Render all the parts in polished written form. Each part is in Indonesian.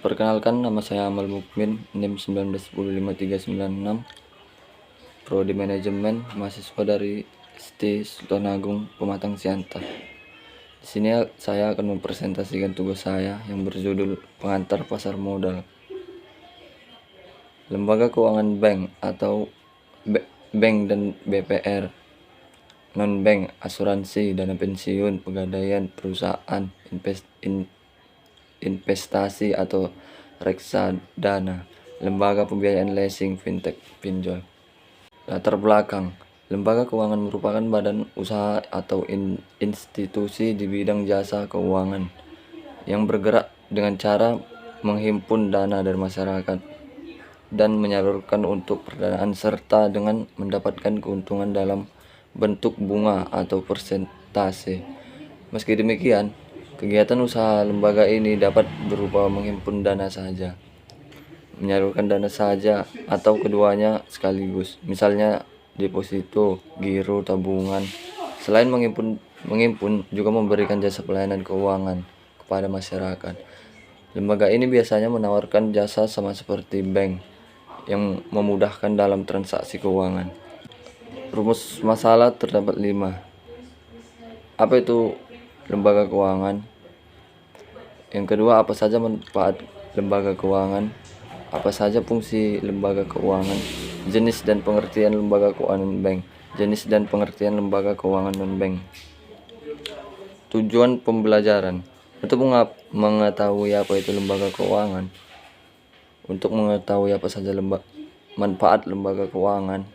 Perkenalkan, nama saya Amal Mukmin, NIM 19105396, Prodi Manajemen, mahasiswa dari ST Sultan Agung, Pematang Siantar. Di sini saya akan mempresentasikan tugas saya yang berjudul Pengantar Pasar Modal. Lembaga keuangan bank atau bank dan BPR, non-bank, asuransi, dana pensiun, pegadaian, perusahaan, investasi atau reksadana, lembaga pembiayaan leasing, fintech, pinjol. Latar belakang: lembaga keuangan merupakan badan usaha atau institusi di bidang jasa keuangan yang bergerak dengan cara menghimpun dana dari masyarakat dan menyalurkan untuk perdanaan serta dengan mendapatkan keuntungan dalam bentuk bunga atau persentase. Meski demikian, kegiatan usaha lembaga ini dapat berupa menghimpun dana saja, menyalurkan dana saja, atau keduanya sekaligus. Misalnya deposito, giro, tabungan. Selain menghimpun juga memberikan jasa pelayanan keuangan kepada masyarakat. Lembaga ini biasanya menawarkan jasa sama seperti bank yang memudahkan dalam transaksi keuangan. Rumus masalah terdapat 5. Apa itu lembaga keuangan? Yang kedua, apa saja manfaat lembaga keuangan? Apa saja fungsi lembaga keuangan? Jenis dan pengertian lembaga keuangan bank. Jenis dan pengertian lembaga keuangan non-bank. Tujuan pembelajaran: untuk mengetahui apa itu lembaga keuangan, untuk mengetahui apa saja manfaat lembaga keuangan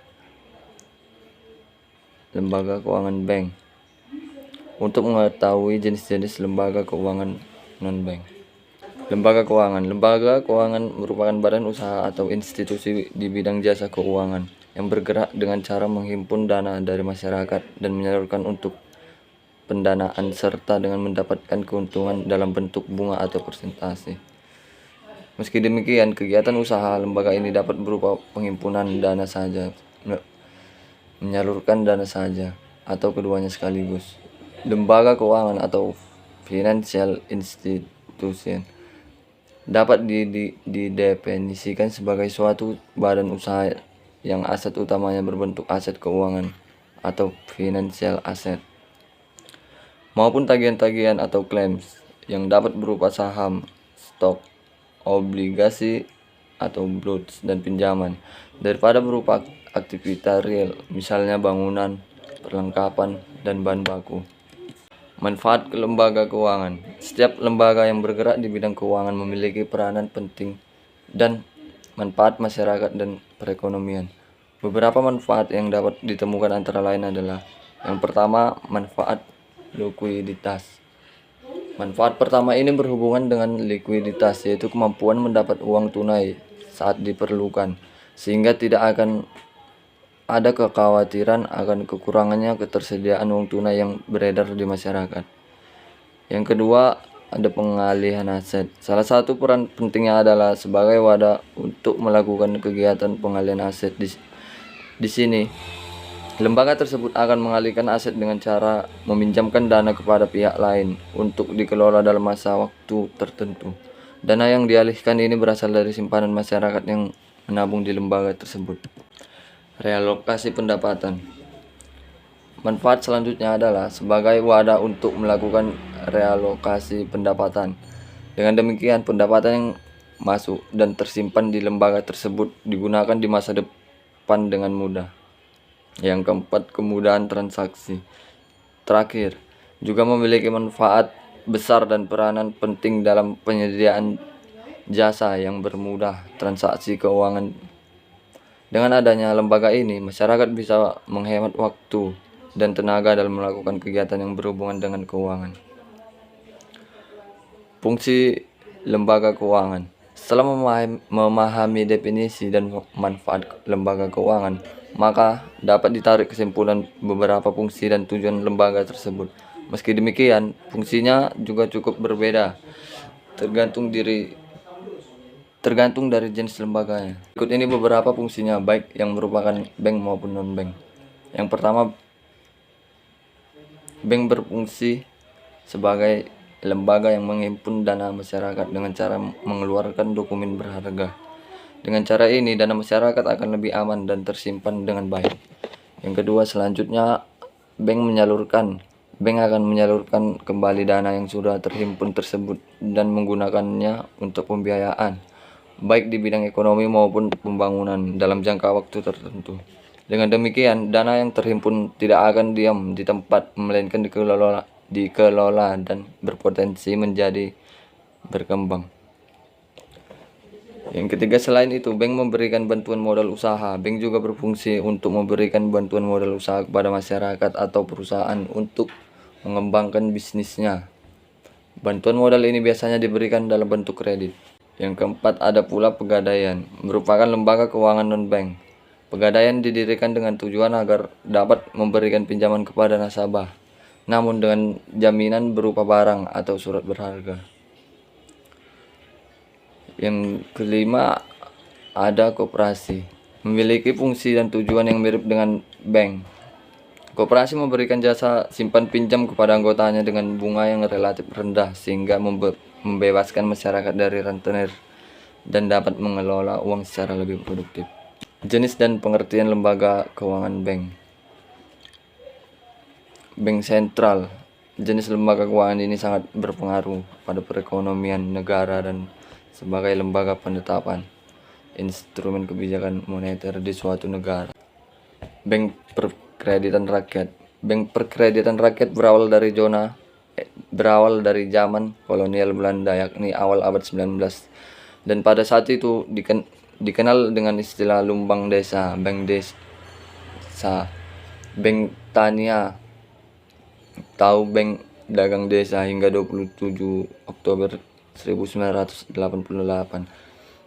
bank, untuk mengetahui jenis-jenis lembaga keuangan non-bank. Lembaga keuangan merupakan badan usaha atau institusi di bidang jasa keuangan yang bergerak dengan cara menghimpun dana dari masyarakat dan menyalurkan untuk pendanaan serta dengan mendapatkan keuntungan dalam bentuk bunga atau persentase. Meski demikian, kegiatan usaha lembaga ini dapat berupa penghimpunan dana saja, menyalurkan dana saja, atau keduanya sekaligus. Lembaga keuangan atau financial institution dapat didefinisikan sebagai suatu badan usaha yang aset utamanya berbentuk aset keuangan atau financial asset, maupun tagihan-tagihan atau claims yang dapat berupa saham, stok, obligasi atau bonds dan pinjaman, daripada berupa aktivitas real, misalnya bangunan, perlengkapan, dan bahan baku. Manfaat lembaga keuangan: setiap lembaga yang bergerak di bidang keuangan memiliki peranan penting dan manfaat masyarakat dan perekonomian. Beberapa manfaat yang dapat ditemukan antara lain adalah: yang pertama, manfaat likuiditas. Manfaat pertama ini berhubungan dengan likuiditas, yaitu kemampuan mendapat uang tunai saat diperlukan, sehingga tidak akan ada kekhawatiran akan kekurangannya ketersediaan uang tunai yang beredar di masyarakat. Yang kedua, ada pengalihan aset. Salah satu peran pentingnya adalah sebagai wadah untuk melakukan kegiatan pengalihan aset. Di sini, lembaga tersebut akan mengalihkan aset dengan cara meminjamkan dana kepada pihak lain untuk dikelola dalam masa waktu tertentu. Dana yang dialihkan ini berasal dari simpanan masyarakat yang menabung di lembaga tersebut. Realokasi pendapatan. Manfaat selanjutnya adalah sebagai wadah untuk melakukan realokasi pendapatan. Dengan demikian, pendapatan yang masuk dan tersimpan di lembaga tersebut digunakan di masa depan dengan mudah. Yang keempat, kemudahan transaksi. Terakhir, juga memiliki manfaat besar dan peranan penting dalam penyediaan jasa yang bermudah transaksi keuangan. Dengan adanya lembaga ini, masyarakat bisa menghemat waktu dan tenaga dalam melakukan kegiatan yang berhubungan dengan keuangan. Fungsi lembaga keuangan. Setelah memahami definisi dan manfaat lembaga keuangan, maka dapat ditarik kesimpulan beberapa fungsi dan tujuan lembaga tersebut. Meski demikian, fungsinya juga cukup berbeda, tergantung dari jenis lembaganya. Berikut ini beberapa fungsinya, baik yang merupakan bank maupun non-bank. Yang pertama, bank berfungsi sebagai lembaga yang menghimpun dana masyarakat dengan cara mengeluarkan dokumen berharga. Dengan cara ini, dana masyarakat akan lebih aman dan tersimpan dengan baik. Yang kedua, selanjutnya, bank akan menyalurkan kembali dana yang sudah terhimpun tersebut dan menggunakannya untuk pembiayaan, baik di bidang ekonomi maupun pembangunan dalam jangka waktu tertentu. Dengan demikian, dana yang terhimpun tidak akan diam di tempat, melainkan dikelola dan berpotensi menjadi berkembang. Yang ketiga, selain itu, bank memberikan bantuan modal usaha. Bank juga berfungsi untuk memberikan bantuan modal usaha kepada masyarakat atau perusahaan untuk mengembangkan bisnisnya. Bantuan modal ini biasanya diberikan dalam bentuk kredit. Yang keempat, ada pula Pegadaian, merupakan lembaga keuangan non-bank. Pegadaian didirikan dengan tujuan agar dapat memberikan pinjaman kepada nasabah, namun dengan jaminan berupa barang atau surat berharga. Yang kelima, ada koperasi, memiliki fungsi dan tujuan yang mirip dengan bank. Koperasi memberikan jasa simpan pinjam kepada anggotanya dengan bunga yang relatif rendah sehingga membebaskan masyarakat dari rentenir dan dapat mengelola uang secara lebih produktif. Jenis dan pengertian lembaga keuangan bank. Bank sentral. Jenis lembaga keuangan ini sangat berpengaruh pada perekonomian negara dan sebagai lembaga penetapan instrumen kebijakan moneter di suatu negara. Bank perkreditan rakyat. Bank perkreditan rakyat berawal dari zaman kolonial Belanda, yakni awal abad 19, dan pada saat itu dikenal dengan istilah lumbang desa, bank desa, bank tania, atau bank dagang desa. Hingga 27 Oktober 1988,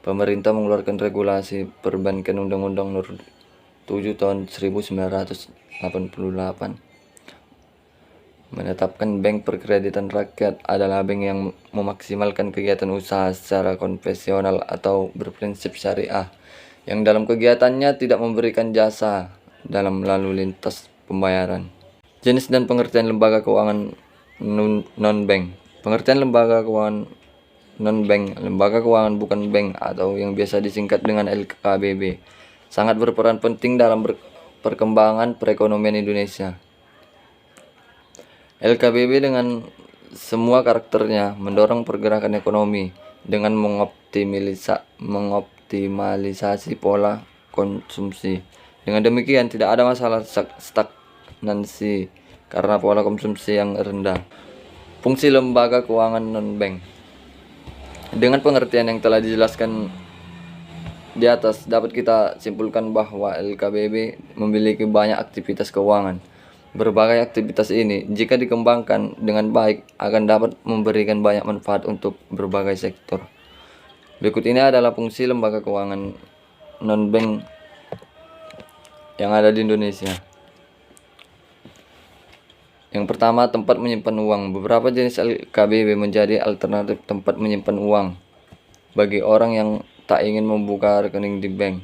pemerintah mengeluarkan regulasi perbankan Undang-Undang Nomor 7 tahun 1988 menetapkan bank perkreditan rakyat adalah bank yang memaksimalkan kegiatan usaha secara konvensional atau berprinsip syariah, yang dalam kegiatannya tidak memberikan jasa dalam lalu lintas pembayaran. Jenis dan pengertian lembaga keuangan non-bank. Pengertian lembaga keuangan non-bank, lembaga keuangan bukan bank atau yang biasa disingkat dengan LKBB, sangat berperan penting dalam perkembangan perekonomian Indonesia. LKBB dengan semua karakternya mendorong pergerakan ekonomi dengan mengoptimalisasi pola konsumsi. Dengan demikian, tidak ada masalah stagnansi karena pola konsumsi yang rendah. Fungsi lembaga keuangan non-bank. Dengan pengertian yang telah dijelaskan di atas, dapat kita simpulkan bahwa LKBB memiliki banyak aktivitas keuangan. Berbagai aktivitas ini, jika dikembangkan dengan baik, akan dapat memberikan banyak manfaat untuk berbagai sektor. Berikut ini adalah fungsi lembaga keuangan non-bank yang ada di Indonesia. Yang pertama, tempat menyimpan uang. Beberapa jenis LKBB menjadi alternatif tempat menyimpan uang bagi orang yang tak ingin membuka rekening di bank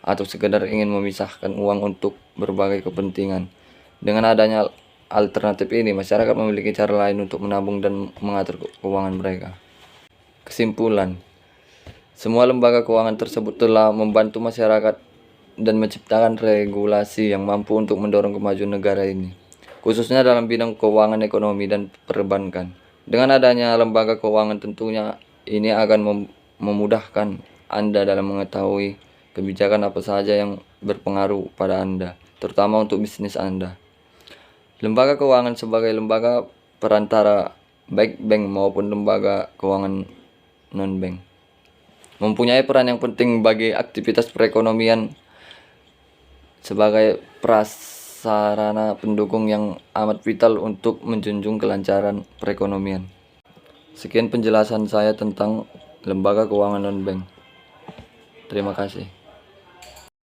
atau sekedar ingin memisahkan uang untuk berbagai kepentingan. Dengan adanya alternatif ini, masyarakat memiliki cara lain untuk menabung dan mengatur keuangan mereka. Kesimpulan, semua lembaga keuangan tersebut telah membantu masyarakat dan menciptakan regulasi yang mampu untuk mendorong kemajuan negara ini, khususnya dalam bidang keuangan ekonomi dan perbankan. Dengan adanya lembaga keuangan, tentunya ini akan memudahkan Anda dalam mengetahui kebijakan apa saja yang berpengaruh pada Anda, terutama untuk bisnis Anda. Lembaga keuangan sebagai lembaga perantara baik bank maupun lembaga keuangan non-bank mempunyai peran yang penting bagi aktivitas perekonomian sebagai prasarana pendukung yang amat vital untuk menjunjung kelancaran perekonomian. Sekian penjelasan saya tentang lembaga keuangan non-bank. Terima kasih.